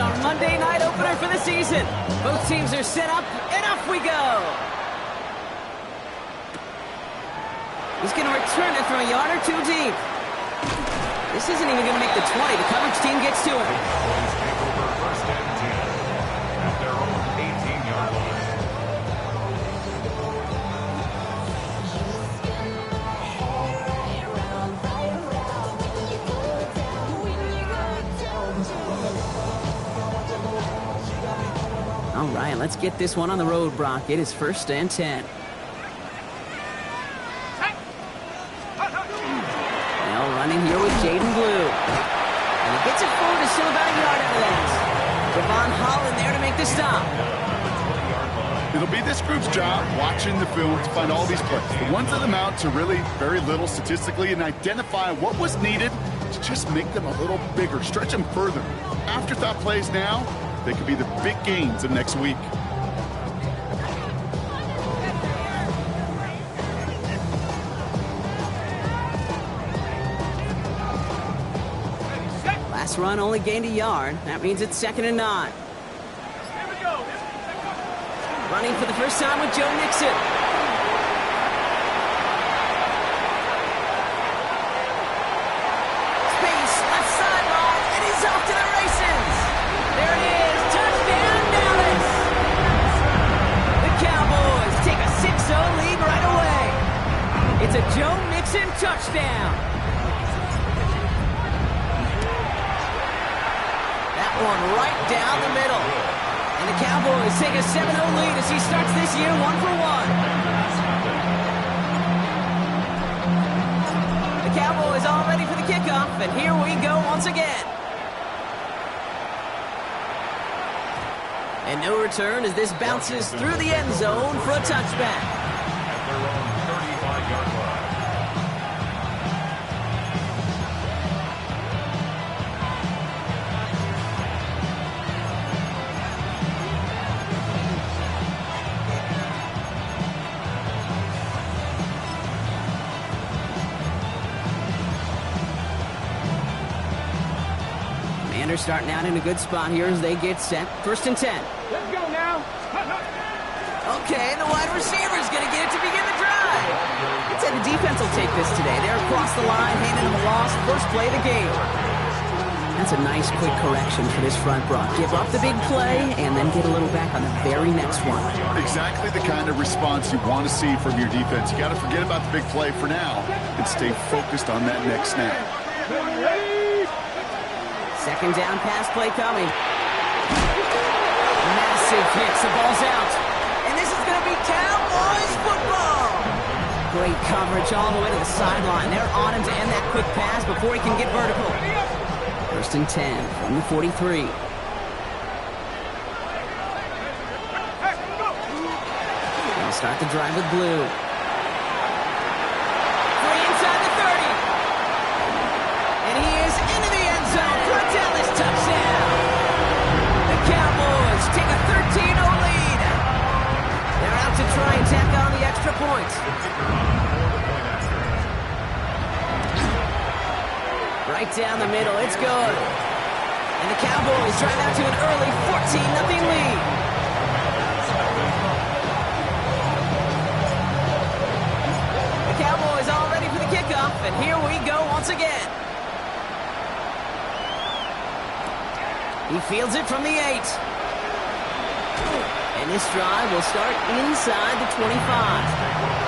our Monday night opener for the season. Both teams are set up, and off we go. He's going to return it from a yard or two deep. This isn't even going to make the 20. The coverage team gets to him. Take over first and 10 at their own 18-yard line. All right, let's get this one on the road, Brock. It is first and 10. Now running here with Jaden Blue. And he gets it forward to still about a yard out of that. Devon Holland there to make the stop. It'll be this group's job watching the film to find all these plays. The ones that amount to really very little statistically and identify what was needed to just make them a little bigger, stretch them further. Afterthought plays now, they could be the big gains of next week. Last run only gained a yard. That means it's 2nd and 9. Running for the first time with Joe Mixon. Space, left sideline, and he's off to the races. There it is, touchdown Dallas. The Cowboys take a 6-0 lead right away. It's a Joe Mixon touchdown. That one right down the middle. And the Cowboys take a 7-0 lead as he starts this year 1-for-1. The Cowboys all ready for the kickoff, and here we go once again. And no return as this bounces through the end zone for a touchback. At their own 35-yard line. Commanders starting out in a good spot here as they get set. 1st and 10. Let's go now. Okay, the wide receiver is going to get it to begin the drive. I'd say the defense will take this today. They're across the line, handing them a loss. First play of the game. That's a nice quick correction for this front, Brock. Give up the big play and then get a little back on the very next one. Exactly the kind of response you want to see from your defense. You got to forget about the big play for now and stay focused on that next snap. 2nd down pass play coming. Massive hits. The ball's out. And this is going to be Cowboys football. Great coverage all the way to the sideline. They're on him to end that quick pass before he can get vertical. 1st and 10 from the 43. They'll start the drive with Blue. Free inside the 30. And he is into the end zone for a Dallas touchdown. The Cowboys take a 13-0 lead. They're out to try and tack on the extra point. Right down the middle, it's good. And the Cowboys drive out to an early 14-0 lead. The Cowboys all ready for the kickoff, and here we go once again. He fields it from the 8. And this drive will start inside the 25.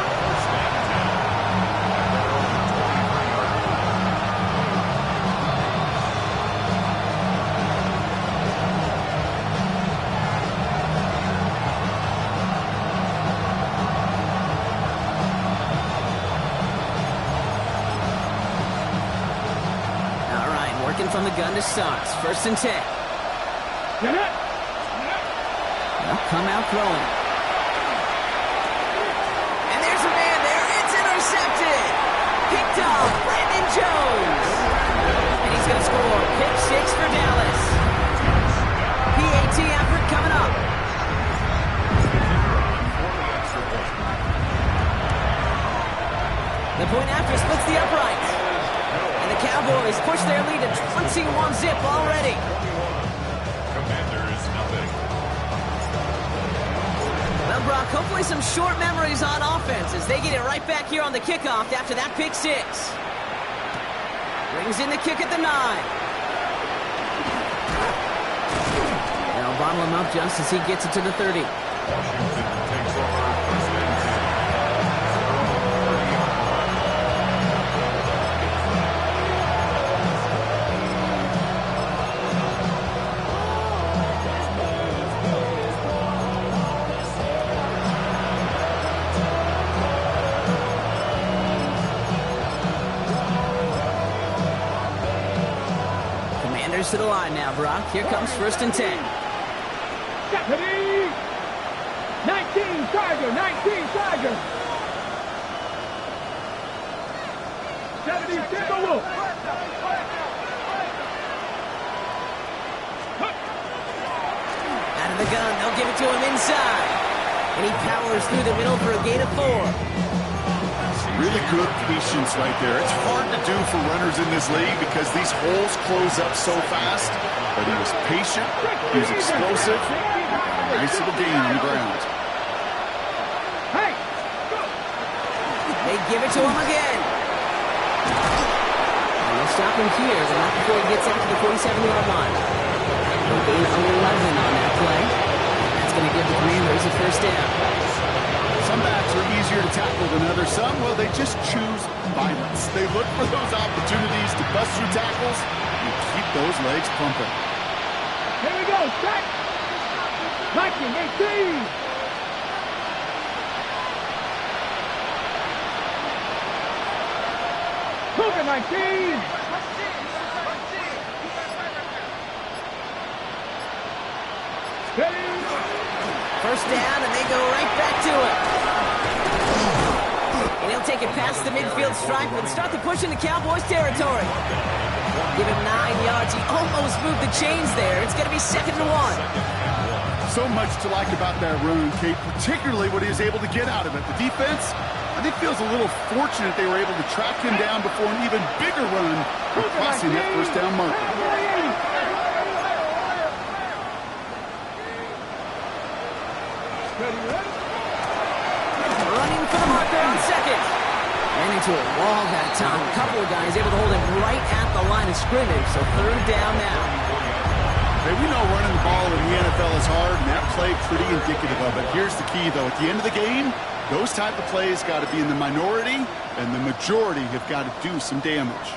From the gun to start. 1st and 10. They'll come out throwing. And there's a man there. It's intercepted. Picked off Brandon Jones. And he's going to score. Pick 6 for Dallas. PAT effort coming up. The point after splits the uprights. And the Cowboys push their lead to 21-zip already. Commanders, nothing. Well, Brock, hopefully some short memories on offense as they get it right back here on the kickoff after that pick six. Brings in the kick at the 9. They'll bottle him up just as he gets it to the 30. Washington takes over first and 10. Commanders to the line now, Brock. Here comes first and 10. Deputy! 19 Tiger! 19 Tiger! Deputy Timberwolf! Out of the gun, they'll give it to him inside. And he powers through the middle for a gain of 4. Really good patience right there. It's hard to do for runners in this league because these holes close up so fast. But he was patient, he was explosive. Nice little gain on the ground. Hey! They give it to him again. And they'll stop him here, but not before he gets out to the 47-yard line. They'll gain 11 on that play. That's going to give the Commanders a first down. Some backs are easier to tackle than others. Some, well, they just choose violence. They look for those opportunities to bust through tackles and keep those legs pumping. Here we go! Set! 19, 18! Cougar 19! Steady! First down, and they go right back to it. And he'll take it past the midfield stripe and start the push into Cowboys territory. Give him 9 yards. He almost moved the chains there. It's going to be 2nd and 1. So much to like about that run, Kate, particularly what he was able to get out of it. The defense, I think, feels a little fortunate they were able to track him down before an even bigger run and crossing that first down marker. Running for the marker on 2nd. Ran into a wall that time. A couple of guys able to hold him right at the line of scrimmage. So 3rd down now. Hey, we know running the ball in the NFL is hard, and that play pretty indicative of it. Here's the key, though. At the end of the game, those type of plays got to be in the minority, and the majority have got to do some damage.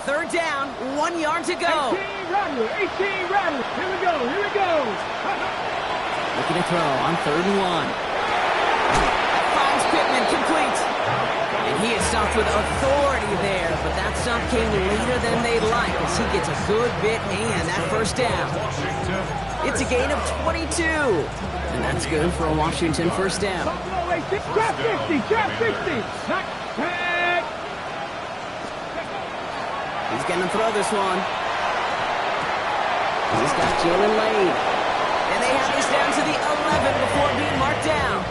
3rd down, 1 yard to go. 18 Rattler! 18 Rattler! Here we go! Here we go! Looking to throw on 3rd and 1. Finds Pittman, complete. And he is stopped with authority there, but that stop came later than they'd like as he gets a good bit and that first down. It's a gain of 22. And that's good for a Washington first down. Trap 50! Trap 50! Not tag! He's going to throw this one. He's got Jalen Lane. And they have this down to the 11 before being marked down.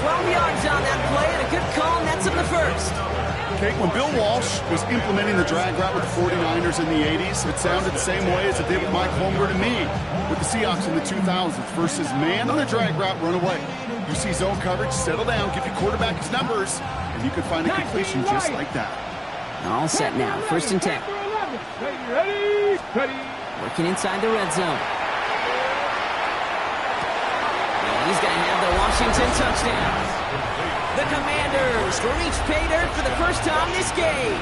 12 yards on that play and a good call, and that's in the first. Okay, when Bill Walsh was implementing the drag route with the 49ers in the 80s, it sounded the same way as it did with Mike Holmgren and me with the Seahawks in the 2000s versus man on the drag route, run away. You see zone coverage, settle down, give your quarterback his numbers, and you can find a completion just like that. All set now, 1st and 10. Ready? Ready? Working inside the red zone. And he's going to have the Washington touchdown. The Commanders reach pay dirt for the first time this game.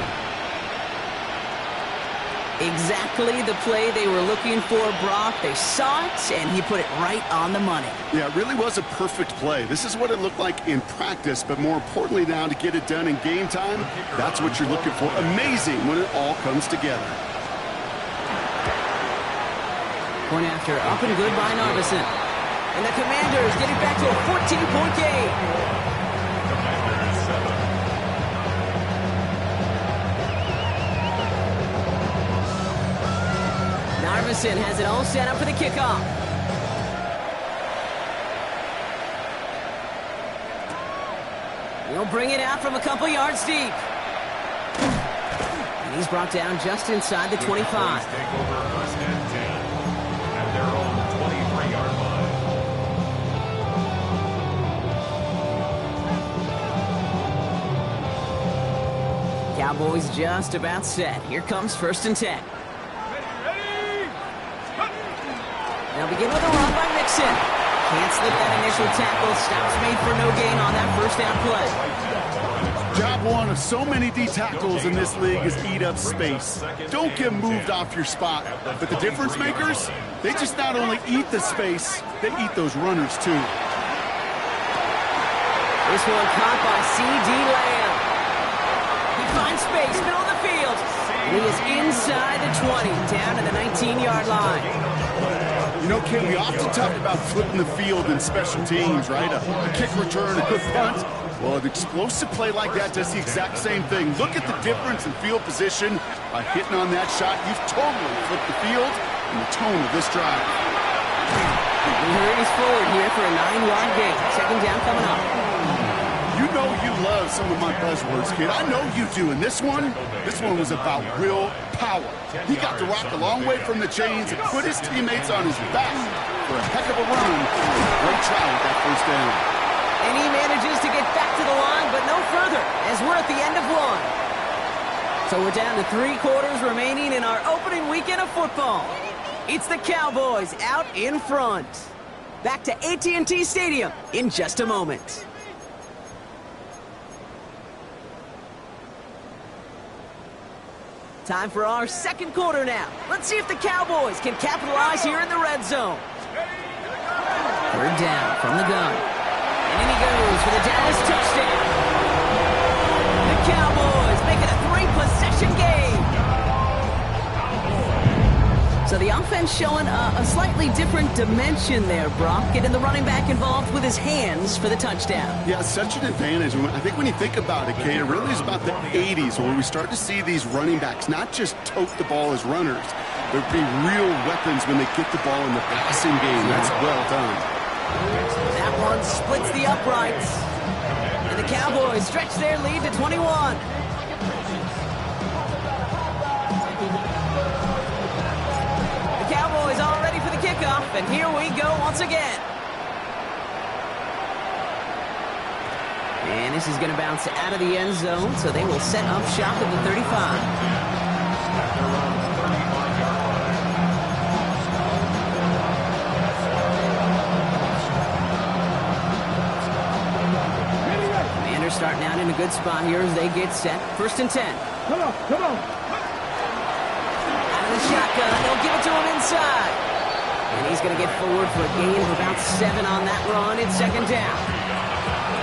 Exactly the play they were looking for, Brock. They saw it, and he put it right on the money. Yeah, it really was a perfect play. This is what it looked like in practice, but more importantly now to get it done in game time, that's what you're looking for. Amazing when it all comes together. Point after, up and good by Narvison. And the Commanders get it back to a 14-point game. Commanders 7. Narvison has it all set up for the kickoff. He'll bring it out from a couple yards deep. And he's brought down just inside the 25. Take over first and 10 at their Cowboys just about set. Here comes 1st and 10. They'll begin with a run by Mixon. Can't slip that initial tackle. Stops made for no gain on that 1st down play. Job one of so many D tackles in this league is eat up space. Don't get moved off your spot. But the difference makers, they just not only eat the space, they eat those runners too. This one caught by C.D. Lamb. He finds space, middle of the field. And he is inside the 20, down to the 19-yard line. You know, Ken, we often talk about flipping the field in special teams, right? A kick return, a good punt. Well, an explosive play like that does the exact same thing. Look at the difference in field position. By hitting on that shot, you've totally flipped the field and the tone of this drive. He hurries forward here for a 9-yard gain. 2nd down coming up. You know you love some of my buzzwords, kid. I know you do. And this one was about real power. He got the rock a long way from the chains and put his teammates on his back for a heck of a run. Great try with that 1st down. And he manages to get back to the line, but no further, as we're at the end of 1. So we're down to 3 quarters remaining in our opening weekend of football. It's the Cowboys out in front. Back to AT&T Stadium in just a moment. Time for our 2nd quarter now. Let's see if the Cowboys can capitalize here in the red zone. 3rd down from the gun. And in he goes for the Dallas touchdown. The Cowboys make it a 3-possession game. So the offense showing a slightly different dimension there, Brock. Getting the running back involved with his hands for the touchdown. Yeah, such an advantage. I think when you think about it, Kate, it really is about the 80s where we start to see these running backs not just tote the ball as runners, but be real weapons when they get the ball in the passing game. That's well done. That one splits the uprights. And the Cowboys stretch their lead to 21. The Cowboys all ready for the kickoff, and here we go once again. And this is going to bounce out of the end zone, so they will set up shop at the 35. Starting out in a good spot here as they get set. 1st and 10. Come on. Out of the shotgun. They'll give it to him inside. And he's going to get forward for a gain of about 7 on that run. It's 2nd down.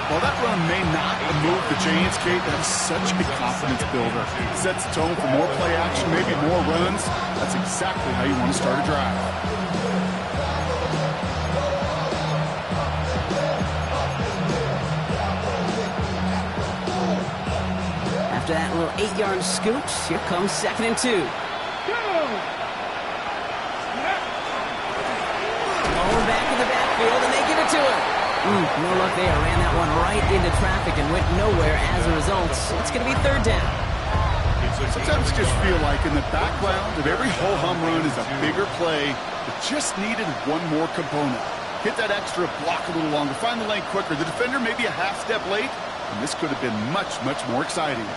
While that run may not move the chains, Kate, that's such a confidence builder. It sets the tone for more play action, maybe more runs. That's exactly how you want to start a drive. After that little 8-yard scoot, here comes 2nd and 2. Going back in the backfield, and they give it to him. No luck there. Ran that one right into traffic and went nowhere as a result. It's going to be 3rd down. Sometimes I just feel like in the background of every ho-hum run is a bigger play that just needed one more component. Hit that extra block a little longer, find the lane quicker. The defender may be a half step late, and this could have been much, much more exciting.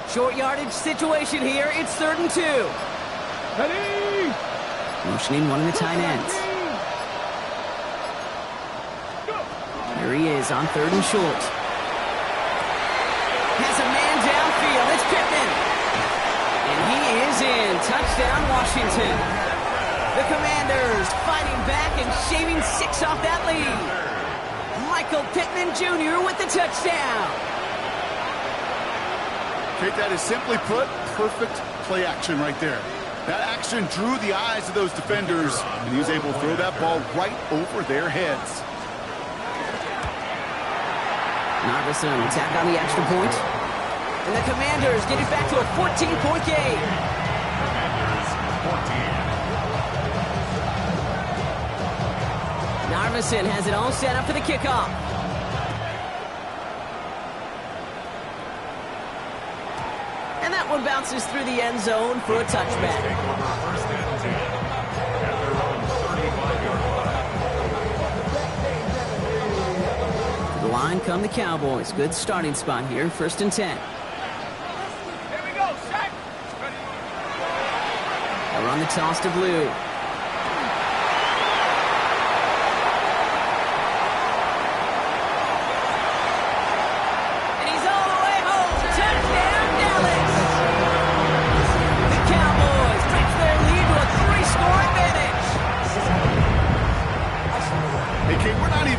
Short yardage situation here. It's 3rd and 2. Ready? Motioning one of the tight ends. Here he is on 3rd and short. Has a man downfield. It's Pittman. And he is in. Touchdown, Washington. The Commanders fighting back and shaving 6 off that lead. Michael Pittman Jr. with the touchdown. Kate, that is simply put, perfect play action right there. That action drew the eyes of those defenders, and he was able to throw that ball right over their heads. Narveson will tack on the extra point. And the Commanders get it back to a 14-point game. Narveson has it all set up for the kickoff. And that one bounces through the end zone for a touchback. line come the Cowboys. Good starting spot here, 1st and 10. Here we go, set. They run the toss to Blue.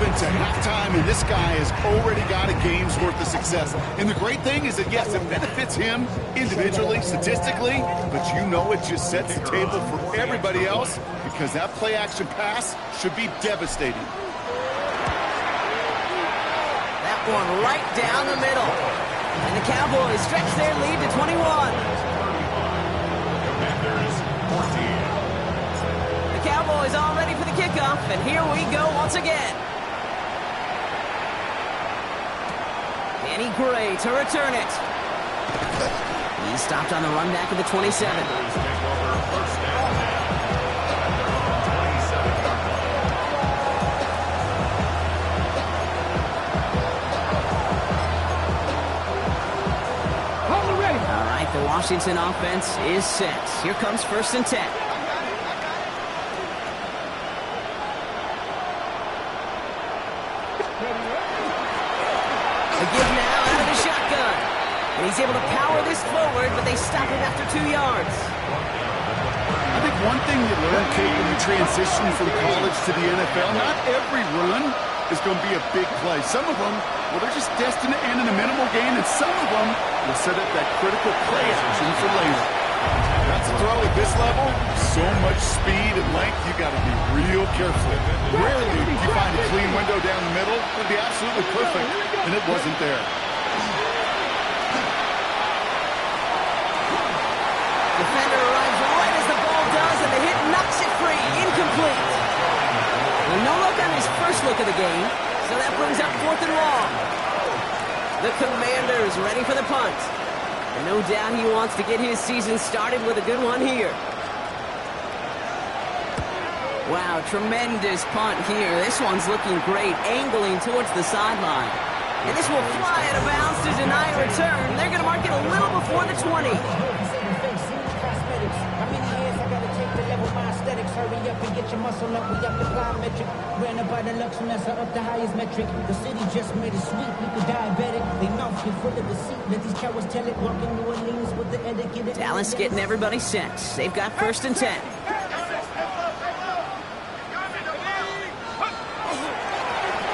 To halftime, and this guy has already got a game's worth of success. And the great thing is that, yes, it benefits him individually, statistically, but you know it just sets the table for everybody else because that play-action pass should be devastating. That one right down the middle. And the Cowboys stretch their lead to 21. Commanders 14. The Cowboys all ready for the kickoff, and here we go once again. Danny Gray to return it. He's stopped on the run back of the 27. All right, the Washington offense is set. Here comes 1st and 10. The give now out of the shotgun. And he's able to power this forward, but they stop him after 2 yards. I think one thing you learn, Kate, when you transition from college to the NFL, not every run is going to be a big play. Some of them, well, they're just destined to end in a minimal gain, and some of them will set up that critical play action for later. That's a throw at this level. So much speed and length, you got to be real careful. Rarely do you find a clean window down the middle. It would be absolutely perfect, and it wasn't there. Defender arrives right as the ball does, and the hit knocks it free. Incomplete. Well, no look on his first look of the game, so that brings up 4th and long. The Commanders ready for the punt. And no doubt he wants to get his season started with a good one here. Wow, tremendous punt here. This one's looking great, angling towards the sideline. And this will fly out of bounds to deny a return. They're going to mark it a little before the 20. Hurry up and get your muscle up. We up the plyometric. Ran up by the Lux, and that's up the highest metric. The city just made it sweet. We could diabetic. They mouth get full of deceit. Let these cowards tell it. Walking New Orleans with the etiquette. Dallas getting everybody set. They've got 1st and 10.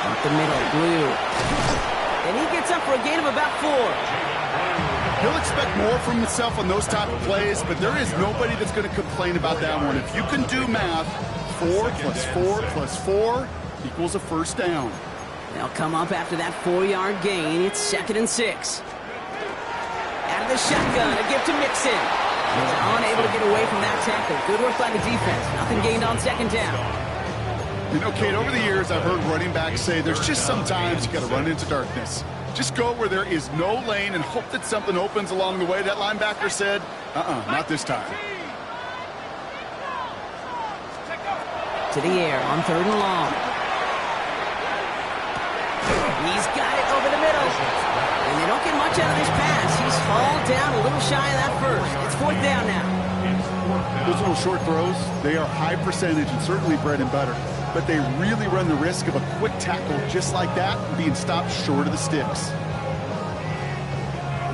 Up the middle, Blue. And he gets up for a gain of about 4. He'll expect more from himself on those type of plays, but there is nobody that's going to complain about that one. If you can do math, 4 plus 4 plus 4 equals a 1st down. They'll come up after that 4-yard gain. It's 2nd and 6. Out of the shotgun, a give to Mixon. He's unable to get away from that tackle. Good work by the defense. Nothing gained on 2nd down. You know, Kate, over the years, I've heard running backs say there's just sometimes you got to run into darkness. Just go where there is no lane and hope that something opens along the way. That linebacker said, not this time. To the air on 3rd and long. He's got it over the middle. And they don't get much out of this pass. He's hauled down a little shy of that 1st. It's 4th down now. Those little short throws, they are high percentage and certainly bread and butter. But they really run the risk of a quick tackle just like that being stopped short of the sticks.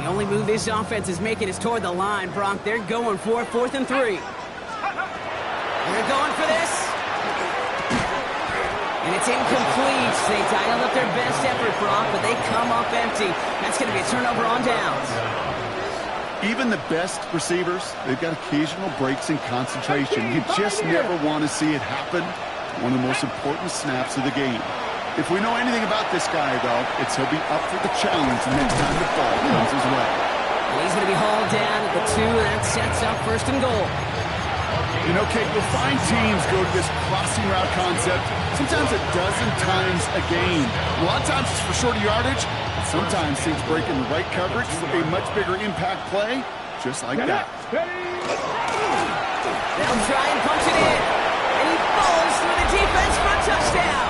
The only move this offense is making is toward the line, Brock. They're going for 4th and 3. They're going for this. And it's incomplete. They dialed up their best effort, Brock, but they come up empty. That's going to be a turnover on downs. Even the best receivers, they've got occasional breaks in concentration. You just never want to see it happen. One of the most important snaps of the game. If we know anything about this guy, though, it's he'll be up for the challenge the next time the ball comes his way. And he's going to be hauled down at the 2, and that sets up 1st and goal. You know, Kate, you'll find teams go to this crossing route concept sometimes a dozen times a game. A lot of times it's for shorter yardage. Sometimes teams break in the right coverage for a much bigger impact play, just like that. They'll try and punch it in. And he falls through the defense for a touchdown.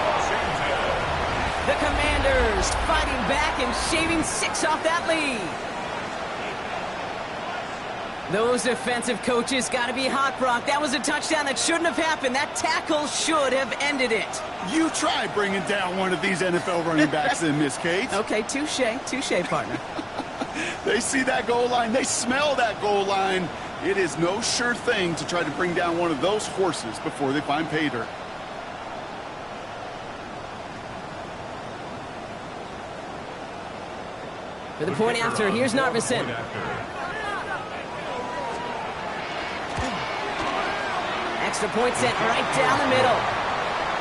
The Commanders finally back and shaving 6 off that lead. Those defensive coaches got to be hot, Brock. That was a touchdown that shouldn't have happened. That tackle should have ended it. You try bringing down one of these NFL running backs in, Miss Kate. Okay, touche, partner. They see that goal line. They smell that goal line. It is no sure thing to try to bring down one of those horses before they find pay dirt. For the point after, here's Narvison. Extra point sent right down the middle.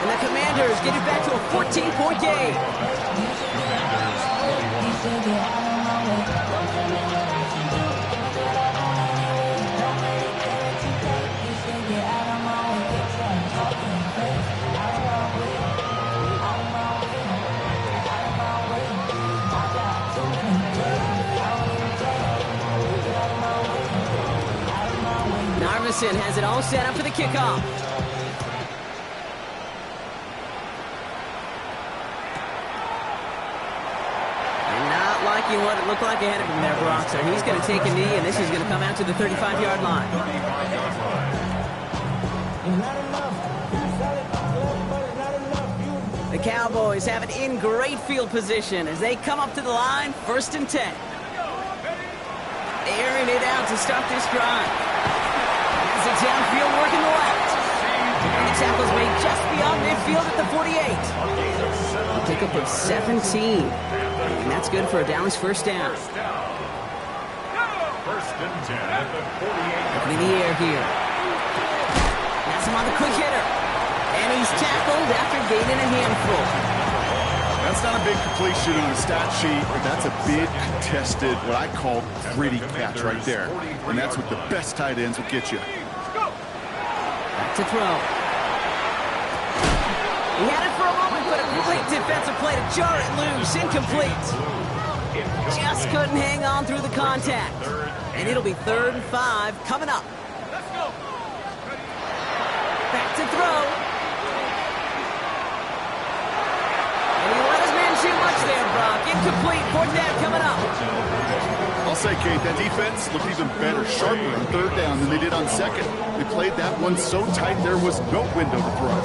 And the Commanders get it back to a 14-point game. Narvison has it all set up for the kickoff. And not liking what it looked like ahead of him there, Brock. So he's going to take a knee, and this is going to come out to the 35-yard line. The Cowboys have it in great field position as they come up to the line, 1st and 10. Airing it out to start this drive. As the downfield work in the left. And the tackle's made just beyond midfield at the 48. A pickup of 17. And that's good for a Dallas first down. 1st and 10 at the 48. Up in the air here. That's him on the quick hitter. And he's tackled after gaining a handful. That's not a big completion on a stat sheet, but that's a big contested, what I call gritty catch right there. And that's what the best tight ends will get you. Back to throw. He had it for a moment, but a great defensive play to jar it loose. Incomplete. Just couldn't hang on through the contact. And it'll be 3rd and 5 coming up. Back to throw. Too much there, Brock. Incomplete. 4th down coming up. I'll say, Kate, that defense looked even better, sharper on 3rd down than they did on 2nd. They played that one so tight there was no window to throw.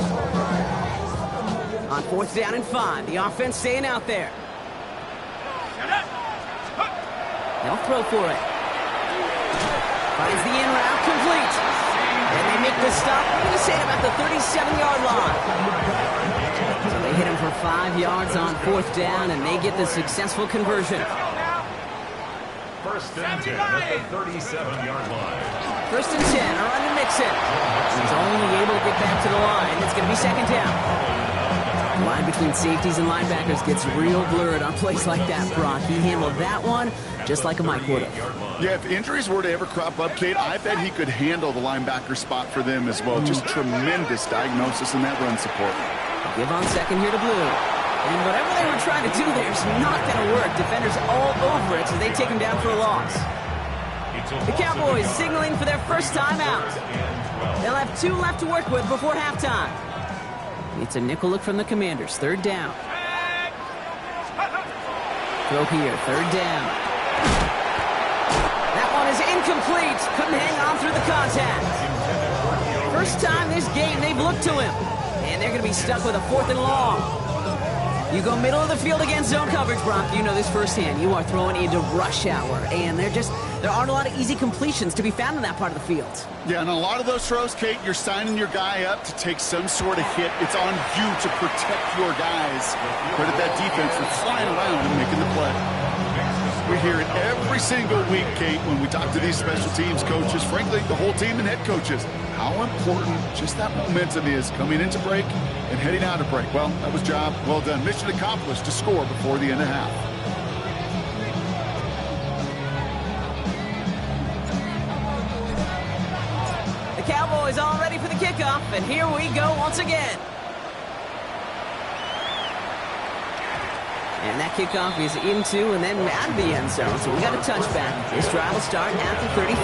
On 4th down and 5, the offense staying out there. They'll throw for it. Finds the in route, complete. And they make the stop. I'm going to say about the 37-yard line. So they hit him for 5 yards on 4th down, and they get the successful conversion. 1st and 10 at the 37-yard line. 1st and 10 are on to Mixon. He's only able to get back to the line. It's going to be 2nd down. The line between safeties and linebackers gets real blurred on plays like that, Brock. He handled that one just like a Mike would have. Yeah, if injuries were to ever crop up, Kate, I bet he could handle the linebacker spot for them as well. Just tremendous diagnosis in that run support. Give on 2nd here to Blue. And whatever they were trying to do there is not going to work. Defenders all over it, so they take him down for a loss. The Cowboys signaling for their first time out. They'll have 2 left to work with before halftime. It's a nickel look from the Commanders. 3rd down. Throw here. 3rd down. That one is incomplete. Couldn't hang on through the contact. First time this game they've looked to him. And they're going to be stuck with a 4th and long. You go middle of the field against zone coverage, Brock. You know this firsthand. You are throwing into rush hour. And there aren't a lot of easy completions to be found in that part of the field. Yeah, and a lot of those throws, Kate, you're signing your guy up to take some sort of hit. It's on you to protect your guys. Credit that defense for flying around and making the play. We hear it every single week, Kate, when we talk to these special teams coaches, frankly, the whole team and head coaches, how important just that momentum is coming into break and heading out of break. Well, that was job well done. Mission accomplished to score before the end of half. The Cowboys all ready for the kickoff, and here we go once again. And that kickoff is into and then out of the end zone. So we got a touchback. This drive will start at the 35.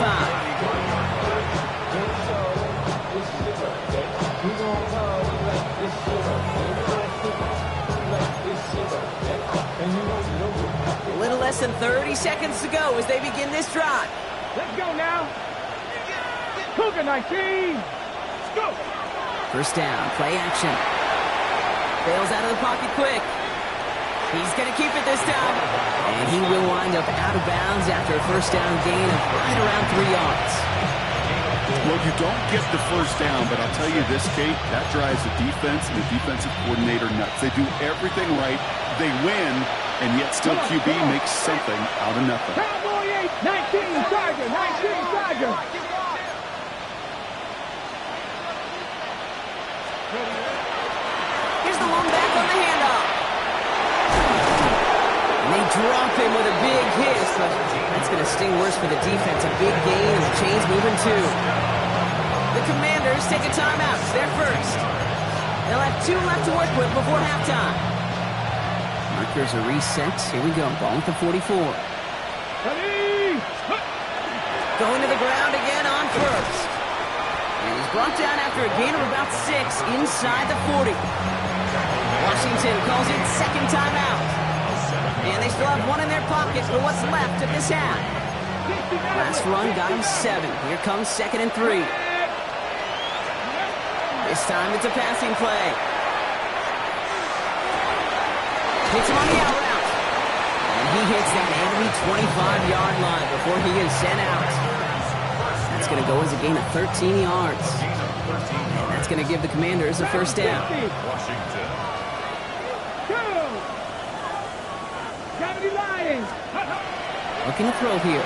less than 30 seconds to go as they begin this drive. Let's go now. Cougar 19. Let's go. First down, play action. Bails out of the pocket quick. He's going to keep it this time. And he will wind up out of bounds after a first down gain of right around 3 yards. Well, you don't get the first down, but I'll tell you this, Kate, that drives the defense and the defensive coordinator nuts. They do everything right. They win, and yet still QB makes something out of nothing. Cowboy 8, 19, Tiger, 19, Tiger. Here's the long back on the handoff. And they drop him with a big hit, but that's going to sting worse for the defense. A big gain and the chains moving too. The Commanders take a timeout. It's their first. They'll have 2 left to work with before halftime. Markers are reset. Here we go. Ball at the 44. Ready. Going to the ground again on first. And he's brought down after a gain of about 6 inside the 40. Washington calls it second timeout. And they still have 1 in their pocket for what's left of this half. Last run got him 7. Here comes 2nd and 3. This time it's a passing play. Hits him on the out route. And he hits that enemy 25-yard line before he is sent out. That's going to go as a gain of 13 yards. And that's going to give the Commanders a first down. Washington. 70 Lions. Looking to throw here.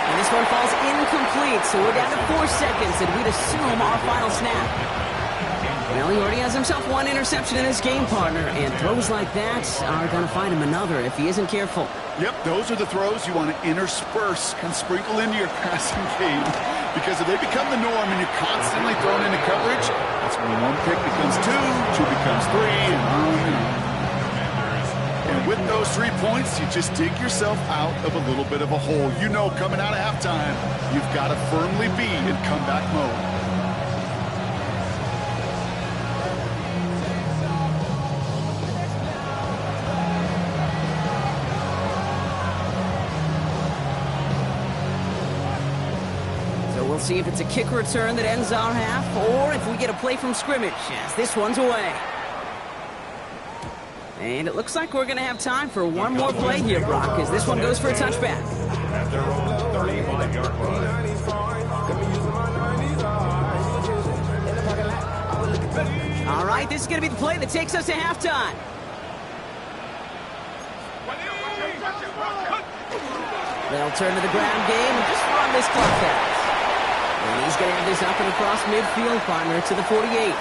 And this one falls incomplete, so we're down to 4 seconds, and we'd assume our final snap. Well, he already has himself 1 interception in his game, partner, and throws like that are going to find him another if he isn't careful. Yep, those are the throws you want to intersperse and sprinkle into your passing game. Because if they become the norm and you're constantly thrown into coverage, that's when 1 pick becomes 2, 2 becomes 3, and on and on. And with those 3 points, you just dig yourself out of a little bit of a hole. You know, coming out of halftime, you've got to firmly be in comeback mode. So we'll see if it's a kick return that ends our half, or if we get a play from scrimmage, as this one's away. And it looks like we're going to have time for 1 more play here, Brock, as this one goes for a touchback. At their own 35-yard line. All right, this is going to be the play that takes us to halftime. They'll turn to the ground game and just run this clock out. And he's going to have this up and across midfield, partner, to the 48.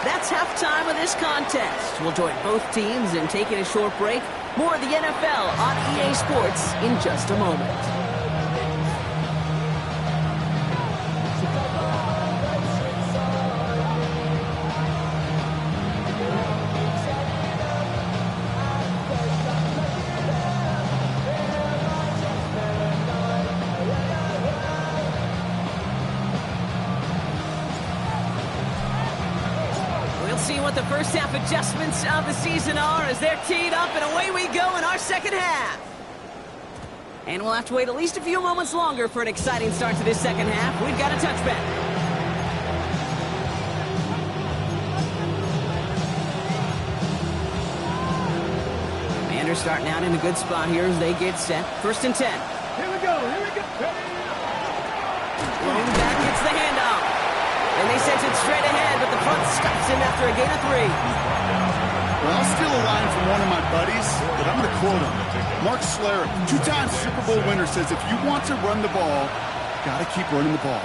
That's halftime of this contest. We'll join both teams in taking a short break. More of the NFL on EA Sports in just a moment. See what the first half adjustments of the season are as they're teed up, and away we go in our second half. And we'll have to wait at least a few moments longer for an exciting start to this second half. We've got a touchback. Commanders starting out in a good spot here as they get set. 1st and 10. Here we go, here we go. Lone back gets the handoff. And they sent it straight ahead, but the front stops him after a gain of 3. Well, I'll steal a line from one of my buddies, but I'm going to quote him. Mark Schlereth, 2-time Super Bowl winner, says if you want to run the ball, got to keep running the ball.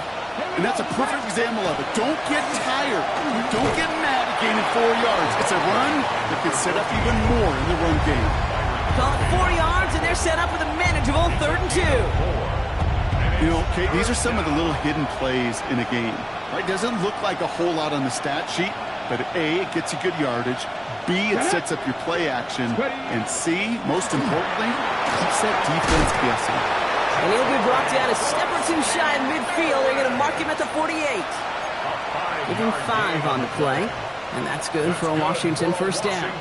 And that's a perfect example of it. Don't get tired. Don't get mad at gaining 4 yards. It's a run that can set up even more in the run game. Call it 4 yards, and they're set up with a manageable 3rd and 2. You know, Kate, these are some of the little hidden plays in a game. Right? Doesn't look like a whole lot on the stat sheet, but A, it gets you good yardage. B, it sets up your play action. And C, most importantly, keeps that defense guessing. And he'll be brought down a step or 2 shy in midfield. They're going to mark him at the 48. Give him 5 on the play. And that's good for a Washington first down.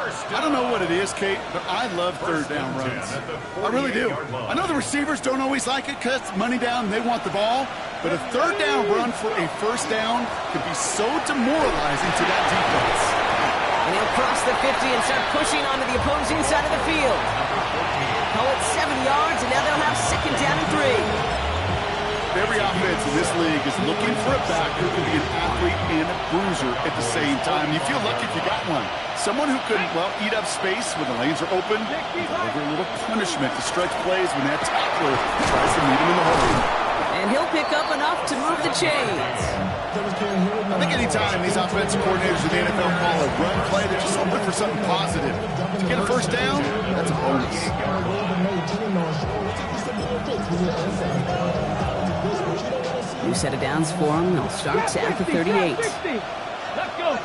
I don't know what it is, Kate, but I love third down runs. I really do. I know the receivers don't always like it because money down, they want the ball. But a third down run for a first down can be so demoralizing to that defense. And he'll cross the 50 and start pushing onto the opposing side of the field. Call it 7 yards, and now they'll have second down and 3. Every offense in this league is looking for a back who can be an athlete and a bruiser at the same time. You feel lucky if you got one. Someone who can, well, eat up space when the lanes are open, deliver a little punishment to stretch plays when that tackler tries to meet him in the hole. And he'll pick up enough to move the chains. I think anytime these offensive coordinators in the NFL call a run play, they're just hoping for something positive. To get a first down, that's a bonus. New set of downs for them. They'll start at the 38. Let's go.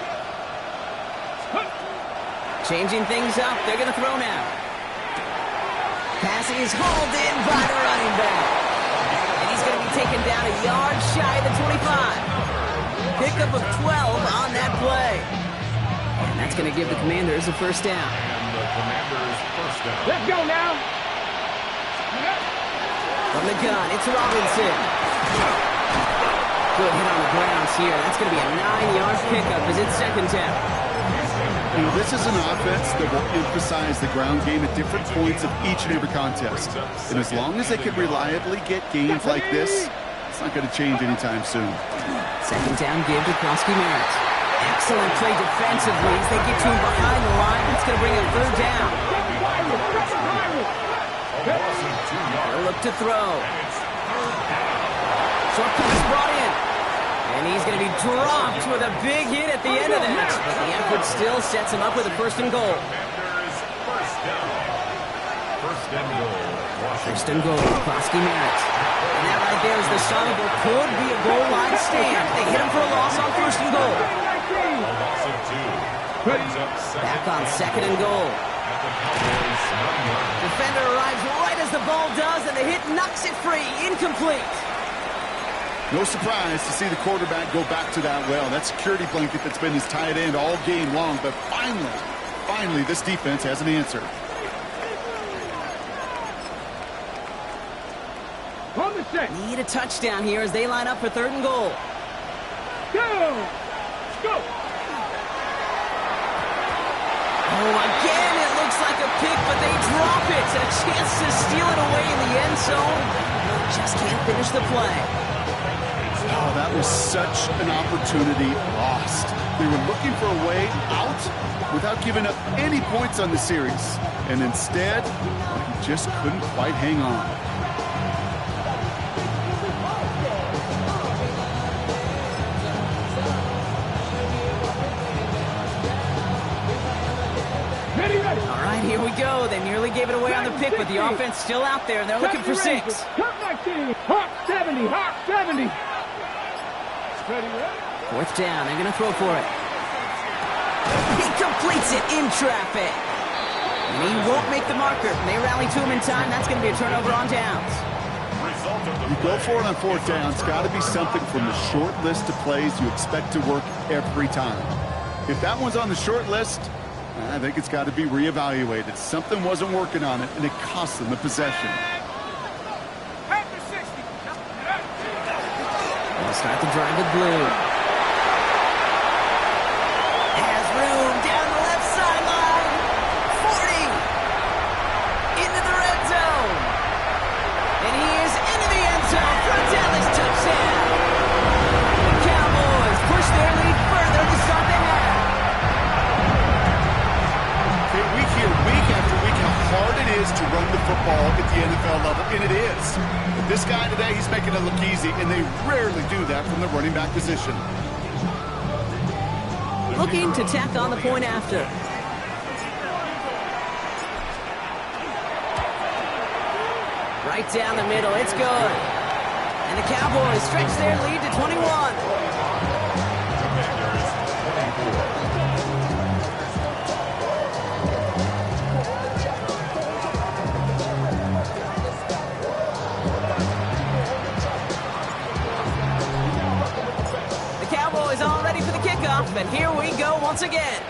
Changing things up. They're going to throw now. Passing is hauled in by the running back. And he's going to be taken down a yard shy of the 25. Pickup of 12 on that play. And that's going to give the Commanders a first down. And the Commanders' first down. Let's go now. From the gun, it's Robinson. Good hit on the grounds here. That's going to be a 9-yard pickup as it's second down. You know, this is an offense that will emphasize the ground game at different points of each and every contest. And as long as they can reliably get gains like this, it's not going to change anytime soon. Second down give to Krosky-Merritt. Excellent play defensively as they get to him behind the line. That's going to bring up third down. They'll look to throw. Short pass brought in. And he's going to be dropped with a big hit at the end of that. But the effort still sets him up with a first and goal. First and goal, Krosky-Merritt. And that right there is the sign of what could be a goal line stand. They hit him for a loss on first and goal. Back on second and goal. Defender arrives right as the ball does, and the hit knocks it free. Incomplete. No surprise to see the quarterback go back to that well. That security blanket that's been his tight end all game long. But finally, this defense has an answer. Need a touchdown here as they line up for third and goal. Go! Oh, again, it looks like a pick, but they drop it. A chance to steal it away in the end zone. Just can't finish the play. Oh, that was such an opportunity lost. They were looking for a way out without giving up any points on the series. And instead, he just couldn't quite hang on. All right, here we go. They nearly gave it away on the pick, but the offense still out there, and they're looking for 6. Hawk 70, Hawk 70. Fourth down, they're going to throw for it. He completes it in traffic. And he won't make the marker. They rally to him in time. That's going to be a turnover on downs. You go for it on fourth down. It's got to be something from the short list of plays you expect to work every time. If that one's on the short list, I think it's got to be reevaluated. Something wasn't working on it, and it cost them the possession. They'll start the drive with blue. Has room down the left sideline. 40. Into the red zone. And he is into the end zone for a Dallas touchdown. The Cowboys push their lead further to start the half. We hear week after week how hard it is to run the football at the NFL level, and it is. But this guy today, he's making it look easy, and they rarely do that from the running back position. Looking to tack on the point after. Right down the middle, it's good. And the Cowboys stretch their lead to 21. All ready for the kickoff, and here we go once again.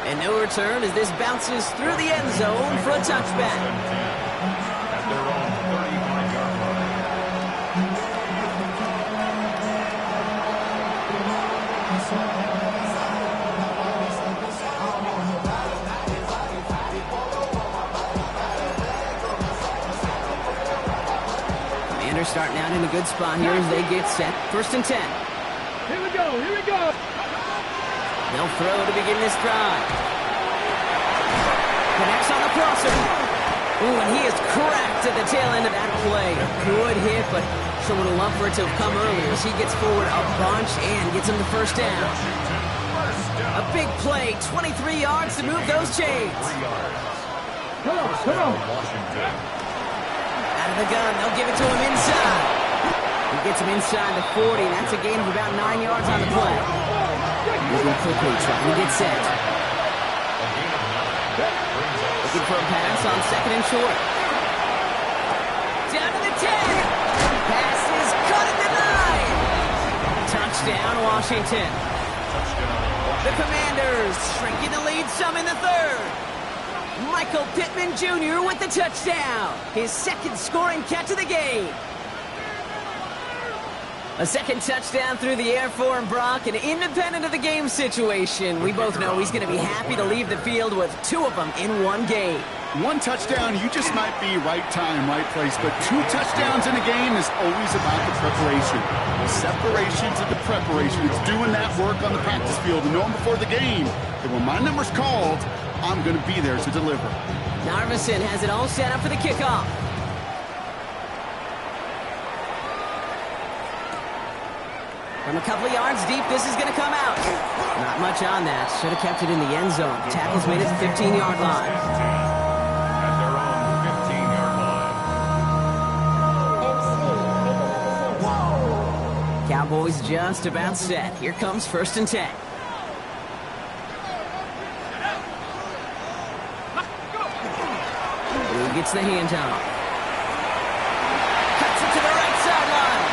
And no return as this bounces through the end zone for a touchback. At their own 35-yard line. Commanders starting out in a good spot here as they get set. 1st and 10. Here we go, here we go. They'll throw to begin this drive. Connects on the crosser. Ooh, and he is cracked at the tail end of that play. A good hit, but sure would have loved for it to have come earlier as he gets forward a bunch and gets him the 1st down. A big play, 23 yards to move those chains. Come on, come on. Washington. Out of the gun, they'll give it to him inside. He gets him inside the 40, and that's a gain of about 9 yards on the play. Moving quickly, trying to get set. Looking for a pass on 2nd and short. Down to the 10. Pass is cut at the 9. Touchdown, Washington. The Commanders shrinking the lead some in the 3rd. Michael Pittman Jr. with the touchdown. His 2nd scoring catch of the game. A 2nd touchdown through the air for him, Brock, and independent of the game situation, we both know he's going to be happy to leave the field with 2 of them in one game. 1 touchdown, you just might be right time, right place, but 2 touchdowns in a game is always about the preparation. The separation to the preparation. It's doing that work on the practice field and knowing before the game that when my number's called, I'm going to be there to deliver. Narvison has it all set up for the kickoff. From a couple of yards deep, this is going to come out. Not much on that. Should have kept it in the end zone. Tackle's made it to the 15-yard line. At their own 15-yard line. Cowboys just about set. Here comes 1st and 10. Blue gets the handoff. Cuts it to the right sideline.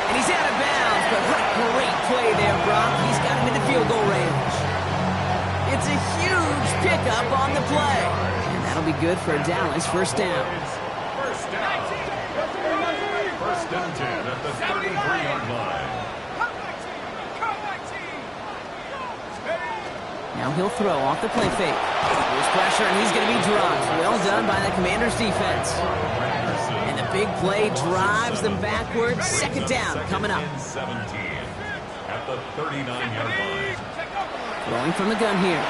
And he's out of bounds, but what a great play there, Brock. He's got him in the field goal range. It's a huge pickup on the play. And that'll be good for a Dallas 1st down. First down. 1st and 10 at the 33-yard line. Now he'll throw off the play fake. There's pressure, and he's going to be dropped. Well done by the Commanders' defense. And the big play drives them backwards. 2nd down coming up. 17 at the 39-yard line. Throwing from the gun here.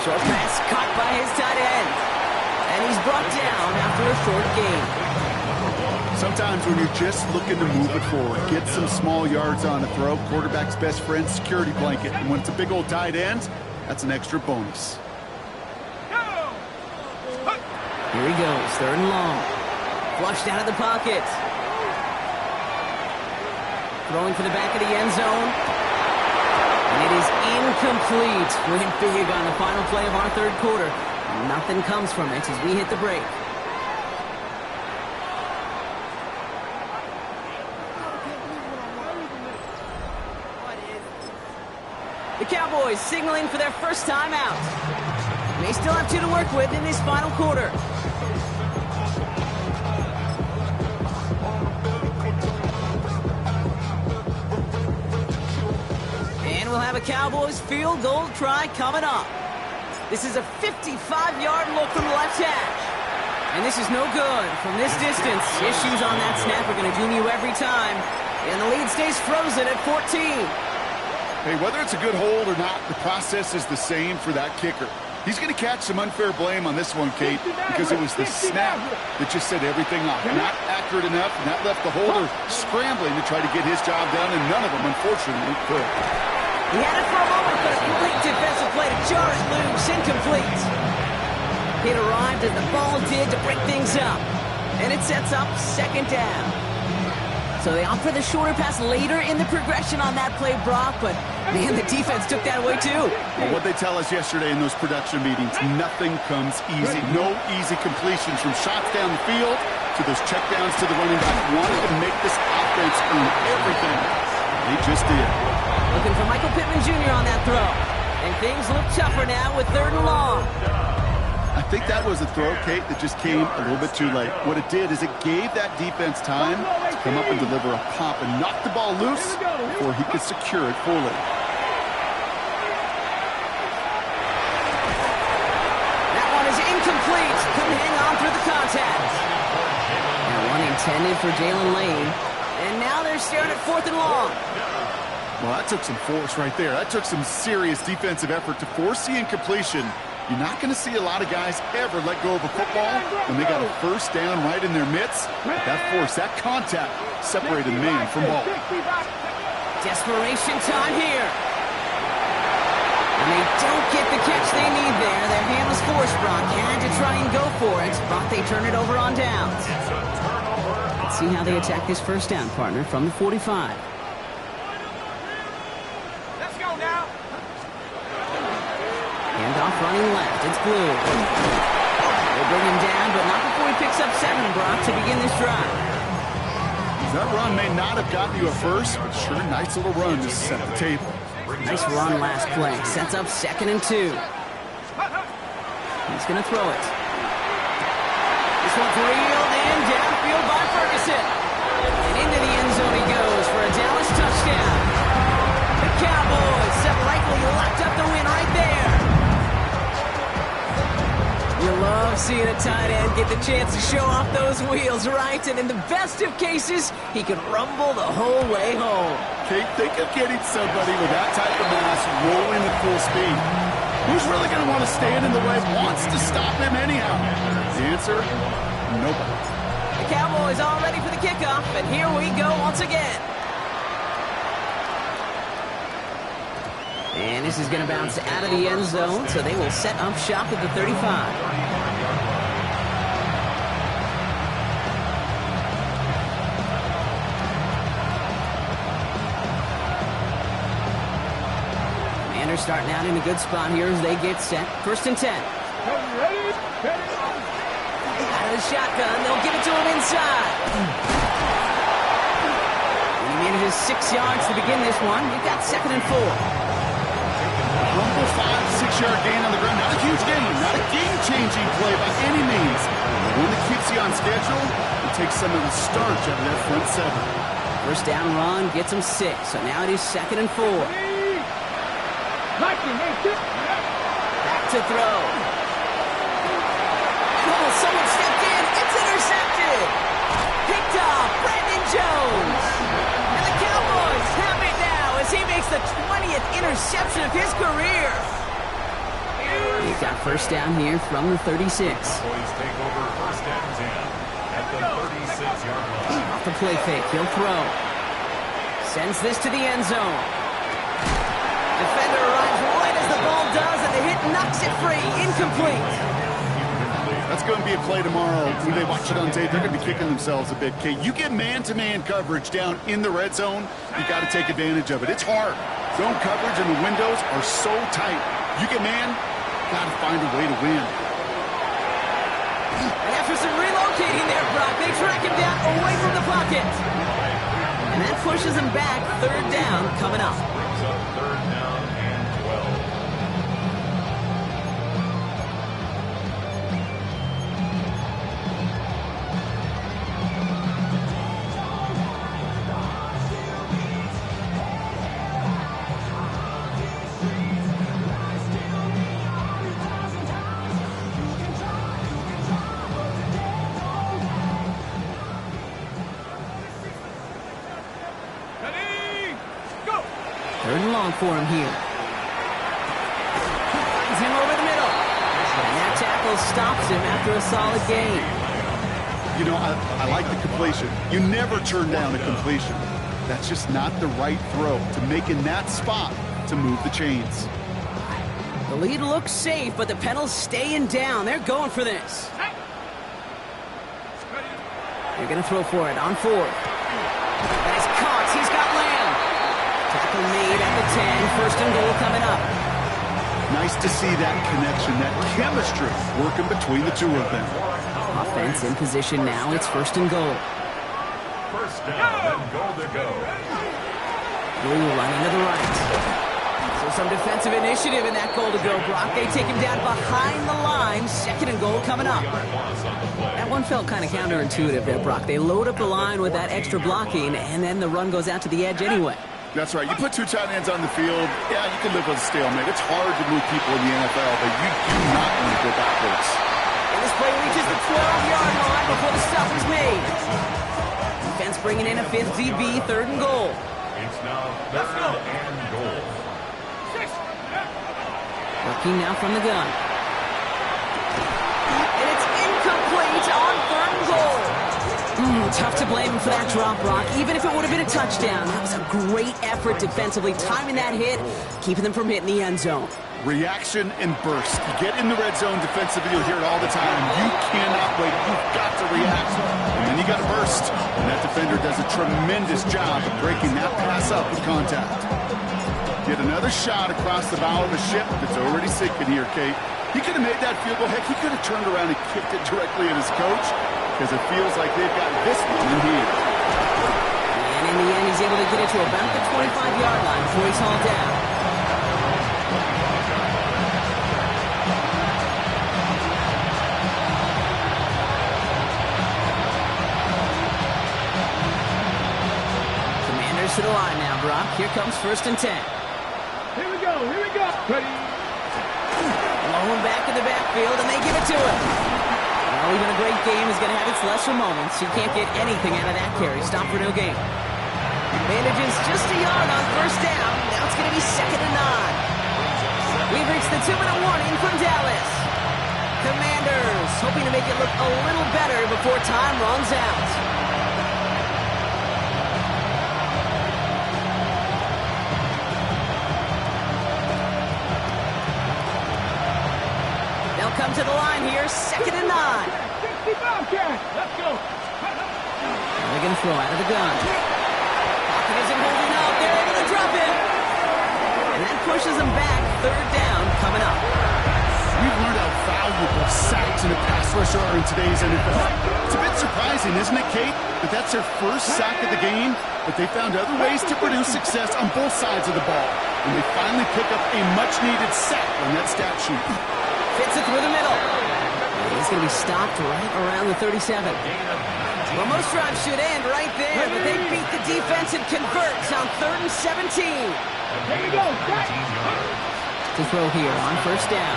Short pass caught by his tight end. And he's brought down after a short gain. Sometimes when you're just looking to move it forward, get some small yards on a throw, quarterback's best friend, security blanket. And when it's a big old tight end, that's an extra bonus. Here he goes, 3rd and long. Flushed out of the pocket. Throwing for the back of the end zone. And it is incomplete. Went big on the final play of our 3rd quarter. Nothing comes from it as we hit the break. The Cowboys signaling for their 1st time out. They still have 2 to work with in this final quarter. And we'll have a Cowboys field goal try coming up. This is a 55-yard look from the left hash. And this is no good from this distance. Issues on that snap are going to doom you every time. And the lead stays frozen at 14. Hey, whether it's a good hold or not, the process is the same for that kicker. He's going to catch some unfair blame on this one, Kate, because it was the snap that just set everything off. Not accurate enough, and that left the holder scrambling to try to get his job done, and none of them, unfortunately, could. He had it for a moment, but a complete defensive play to jar it loose. Incomplete. It arrived as the ball did to break things up. And it sets up 2nd down. So they opt for the shorter pass later in the progression on that play, Brock, but man, the defense took that away too. Well, what they tell us yesterday in those production meetings, nothing comes easy. No easy completions from shots down the field to those checkdowns to the running back. Wanted to make this offense earn everything. He just did. Looking for Michael Pittman Jr. on that throw. And things look tougher now with 3rd and long. I think that was a throw, Kate, that just came a little bit too late. What it did is it gave that defense time to come up and deliver a pop and knock the ball loose before he could secure it fully. That one is incomplete. Couldn't hang on through the contact. And one intended for Jalen Lane. And now they're staring at 4th and long. Well, that took some force right there. That took some serious defensive effort to force the incompletion. You're not going to see a lot of guys ever let go of a football when they got a 1st down right in their midst. But that force, that contact, separated man from ball. Desperation time here. And they don't get the catch they need there. Their hand was forced. Brock had to try and go for it. Brock, they turn it over on downs. Let's see how they attack this 1st down, partner, from the 45. Handoff running left. It's Blue. They bring him down, but not before he picks up 7, Brock, to begin this drive. That run may not have gotten you a first, but sure, nice little run to set the table. Nice run last play. Sets up 2nd and 2. He's going to throw it. This one's reeled in downfield by Ferguson. And into the end zone he goes for a Dallas touchdown. The Cowboys set rightfully locked up the win right there. You love seeing a tight end get the chance to show off those wheels, right? And in the best of cases, he could rumble the whole way home. Kate, think of getting somebody with that type of mass rolling at full speed. Who's really going to want to stand in the way, wants to stop him anyhow? The answer, nobody. The Cowboys all ready for the kickoff, and here we go once again. And this is going to bounce out of the end zone, so they will set up shop at the 35. Commanders starting out in a good spot here as they get set. 1st and 10. Out of the shotgun, they'll give it to him inside. And he manages 6 yards to begin this one. You've got 2nd and 4. Humble 5-6-yard gain on the ground. Not a huge gain, not a game-changing play by any means. The one that keeps you on schedule and takes some of the starch out of that front 7. 1st down run gets him 6. So now it is 2nd and 4. Back to throw. Oh, someone stepped in. It's intercepted. Picked off Brandon Jones. And the Cowboys have it now as he makes the 20th interception of his career. He's got 1st down here from the 36. Cowboys take over 1st and 10 at the 36-yard line. Off the play fake, he'll throw. Sends this to the end zone. Defender arrives right as the ball does, and the hit knocks it free. Incomplete. That's going to be a play tomorrow. When they watch it on tape, they're going to be kicking themselves a bit. Kate, you get man-to-man coverage down in the red zone, you got to take advantage of it. It's hard. Zone coverage and the windows are so tight. You get man, got to find a way to win. And after some relocating there, Brock, they track him down away from the pocket. And that pushes him back. 3rd down coming up. Brings up 3rd down and 12. For him here. Finds him over the middle. And that tackle stops him after a solid gain. You know, I like the completion. You never turn down a completion. That's just not the right throw to make in that spot to move the chains. The lead looks safe, but the pedals staying down. They're going for this. They're going to throw for it on 4th. That is Cox. He's got Lamb. Tackle made at the 10. 1st and goal coming up. Nice to see that connection, that chemistry working between the two of them. Offense in position now. It's 1st and goal. 1st down and goal to go. Blue running to the right. So some defensive initiative in that goal to go, Brock. They take him down behind the line. 2nd and goal coming up. That one felt kind of counterintuitive there, Brock. They load up the line with that extra blocking, and then the run goes out to the edge anyway. That's right. You put 2 tight ends on the field, yeah, you can live with a stalemate. It's hard to move people in the NFL, but you do not want to go backwards. And this play reaches the 12-yard line before the stop is made. Defense bringing in a 5th DB, 3rd and goal. It's now 3rd and goal. Working now from the gun. And it's incomplete on 3rd and goal. Tough to blame him for that drop, Brock. Even if it would have been a touchdown, that was a great effort defensively, timing that hit, keeping them from hitting the end zone. Reaction and burst. You get in the red zone defensively, you'll hear it all the time. You cannot wait. You've got to react. And then you got to burst. And that defender does a tremendous job of breaking that pass up with contact. Get another shot across the bow of the ship that's already sinking here, Kate. He could have made that field goal. Heck, he could have turned around and kicked it directly at his coach, because it feels like they've got this one in here. And in the end, he's able to get it to about the 25-yard line before he's hauled down. Commanders to the line now, Brock. Here comes 1st and 10. Here we go. Here we go. Ready. Going back in the backfield, and they give it to him. Well, even a great game is going to have its lesser moments. You can't get anything out of that carry. Stop for no gain. Manages just a yard on 1st down. Now it's going to be 2nd and 9. We've reached the 2-minute warning from Dallas. Commanders hoping to make it look a little better before time runs out. They'll come to the line here, 2nd and 9. 65, Cat. Let's go. They're going to throw out of the gun. Pocket isn't holding up. They're able to drop it. And that pushes them back. 3rd down coming up. We've learned how valuable sacks in a pass rush are in today's NFL. It's a bit surprising, isn't it, Kate? That that's their first sack of the game, but they found other ways to produce success on both sides of the ball. And they finally pick up a much-needed sack on that stat sheet. Fits it through the middle. He's going to be stopped right around the 37. Well, most drives should end right there, but they beat the defense and converts on 3rd and 17. Here we go. To throw here on 1st down.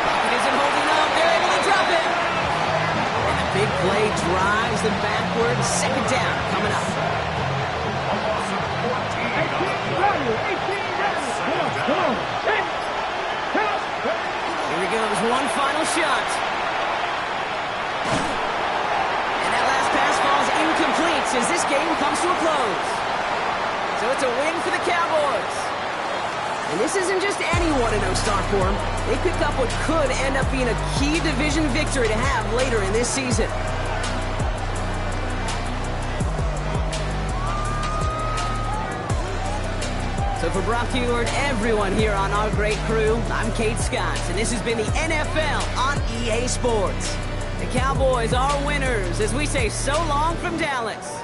Pocket isn't holding up. They're able to drop it. And the big play drives them backwards. 2nd down coming up. 18 ready. 18 ready. Come on. Here he goes, one final shot. And that last pass falls incomplete as this game comes to a close. So it's a win for the Cowboys. And this isn't just any 1-0 start for them. They pick up what could end up being a key division victory to have later in this season. So for Brock Huard, everyone here on our great crew, I'm Kate Scott, and this has been the NFL on EA Sports. The Cowboys are winners as we say so long from Dallas.